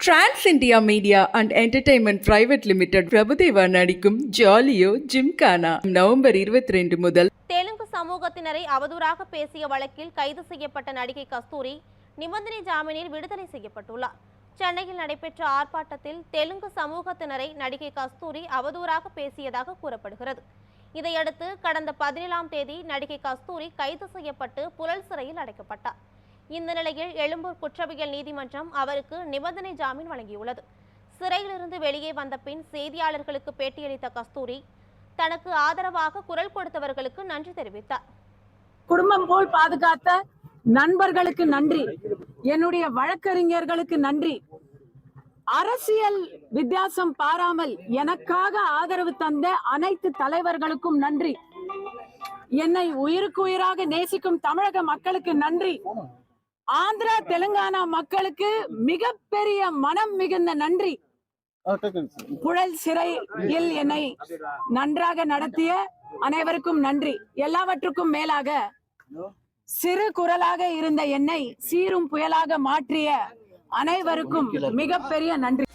Trans India media and entertainment private limited Prabhudeva நடிக்கும் ஜாலியோ gymkhana November 22 முதல். தெலுங்கு சமூகத்தினரை அவதூறாக பேசிய வழக்கில் கைது செய்யப்பட்ட நடிகை கஸ்தூரி நிபந்தனை ஜாமீனில் விடுதலை செய்யப்பட்டுள்ளார். சென்னையில் நடைபெற்ற ஆர்ப்பாட்டத்தில் தெலுங்கு சமூகத்தினரை நடிகை கஸ்தூரி அவதூறாக பேசியதாக கூறப்படுகிறது. இதையடுத்து கடந்த 17ஆம் தேதி நடிகை கஸ்தூரி கைது செய்யப்பட்டு புழல் சிறையில் அடைக்கப்பட்டார். இந்த நிலையில் எழும்பூர் குற்றவியல் நீதிமன்றம் அவருக்கு நிபந்தனை ஜாமீன் வழங்கியுள்ளது. சிறையிலிருந்து வெளியே வந்த பின் செய்தியாளர்களுக்கு பேட்டியளித்த கஸ்தூரி தனக்கு ஆதரவாக குரல் கொடுத்தவர்களுக்கு நன்றி தெரிவித்தார். குடும்பம் போல் பாதுகாத்த நண்பர்களுக்கு நன்றி, என்னுடைய வழக்கறிஞர்களுக்கு நன்றி, அரசியல் வித்தியாசம் பாராமல் எனக்காக ஆதரவு தந்த அனைத்து தலைவர்களுக்கும் நன்றி, என்னை உயிருக்கு உயிராக நேசிக்கும் தமிழக மக்களுக்கு நன்றி, ஆந்திரா தெலுங்கானா மக்களுக்கு மிகப்பெரிய மனம் மிகுந்த நன்றி. புழல் சிறையில் என்னை நன்றாக நடத்திய அனைவருக்கும் நன்றி. எல்லாவற்றுக்கும் மேலாக சிறு குரலாக இருந்த என்னை சீரும் புயலாக மாற்றிய அனைவருக்கும் மிகப்பெரிய நன்றி.